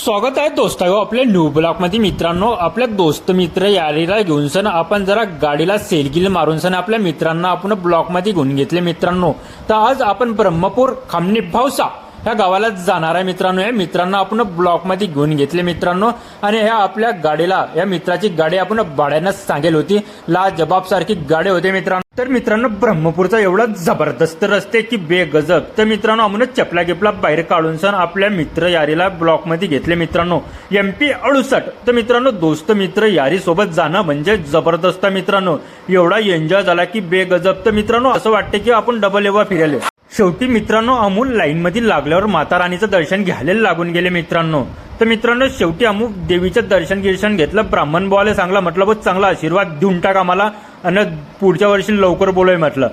स्वागत आहे दोस्तांनो आपल्या न्यू ब्लॉक मध्ये। मित्रांनो आपल्या दोस्त मित्र यारीला घेऊन सन आपण जरा गाडीला सेलगिल मारून सन आपल्या मित्रांना आपण ब्लॉक मध्ये घेऊन घेतले मित्रांनो। तर आज आपण ब्रह्मपूर खामणी भावसा या गावाला जाणार आहे मित्रांनो। या मित्रांना आपण ब्लॉक मध्ये घेऊन घेतले मित्रांनो आणि ह्या आपल्या गाडीला या मित्राची गाडी आपण भाड्यानं सांगेल होती। ला जबाब सारखी गाडी होते मित्रांनो। तर मित्रांनो ब्रह्मपूरचा एवढा जबरदस्त रस्ते की बेगजब। तर मित्रांनो आम्हाला चपला गिपला बाहेर काढून सन आपल्या मित्र यारीला ब्लॉक मध्ये घेतले मित्रांनो। MP 68। तर मित्रांनो दोस्त मित्र यारी सोबत जाणं म्हणजे जबरदस्त मित्रांनो। एवढा एन्जॉय झाला की बेगजब। तर मित्रांनो असं वाटते की आपण डबल एव्हा फिरले। शेवटी मित्रांनो अमूल लाईन मध्ये लागल्यावर माता राणीचं दर्शन घ्यायला लागून गेले मित्रांनो। तर मित्रांनो शेवटी अमुक देवीचं दर्शन घेतलं। ब्राह्मण बुवाला सांगला म्हटलं बहुत चांगला आशीर्वाद देऊन टाक आम्हाला आणि पुढच्या वर्षी लवकर बोलूय म्हटलं।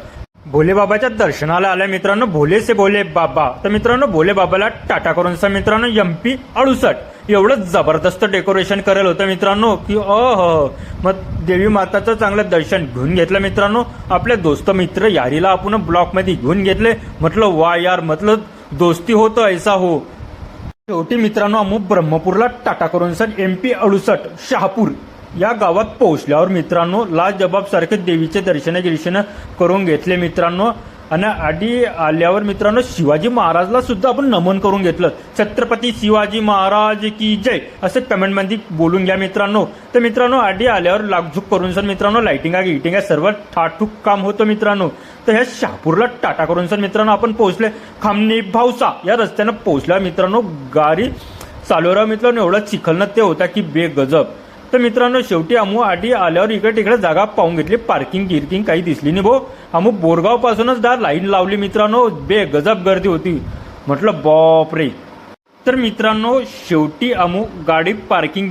भोले बाबाच्या दर्शनाला आल्या मित्रांनो। भोले से भोले बाबा। तर मित्रांनो भोले बाबाला टाटा करून सा मित्रांनो MP 68 एवढं जबरदस्त डेकोरेशन करेल होतं मित्रांनो की मग देवी माताचं चांगलं दर्शन घेऊन घेतलं मित्रांनो। आपले दोस्त मित्र यारीला आपण ब्लॉक मध्ये घेऊन घेतले। म्हटलं वा यार मतलब दोस्ती हो तो ऐसा हो। शेवटी मित्रांनो आम्ही ब्रह्मपूरला टाटा करून सन MP 68 शहापूर या गावात पोहोचल्यावर मित्रांनो ला जबाब सारखे देवीचे दर्शन करून घेतले मित्रांनो। आणि आधी आल्यावर मित्रांनो शिवाजी महाराजला सुद्धा आपण नमन करून घेतलं। छत्रपती शिवाजी महाराज की जय असं कमेंट मध्ये बोलून घ्या मित्रांनो। तर मित्रांनो आधी आल्यावर लागझुक करून सर मित्रांनो लाइटिंग सर्व ठाठूक काम होतं मित्रांनो। तर ह्या शहापूरला टाटा करून सर मित्रांनो आपण पोहोचले खामणी भावसा या रस्त्यानं पोहोचल्या मित्रांनो। गाडी चालवरा मित्रांनो एवढा चिखलनं ते होता की बेगजब। तर मित्रांनो शेवटी आम्ही आधी आल्यावर इकडे तिकडे जागा पाहून घेतली। पार्किंग काही दिसली नाही भाऊ। आम्ही बोरगाव पासूनच लाईन लावली मित्रांनो। बेगजब गर्दी होती म्हटलं बाप रे। तर मित्रांनो शेवटी आम्ही गाडी पार्किंग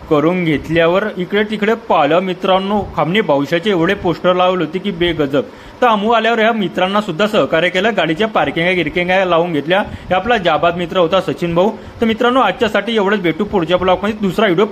करून घेतल्यावर इकडे तिकडे पाहिलं मित्रांनो। खामणी भावशाचे एवढे पोस्टर लावले होते की बेगजब। तर आम्ही आल्यावर ह्या मित्रांना सुद्धा सहकार्य केलं। गाडीच्या पार्किंग लावून घेतल्या। हे आपला जाबाद मित्र होता सचिन भाऊ। तर मित्रांनो आजच्यासाठी एवढंच। भेटू पुढच्या ब्लॉग मध्ये दुसरा व्हिडिओ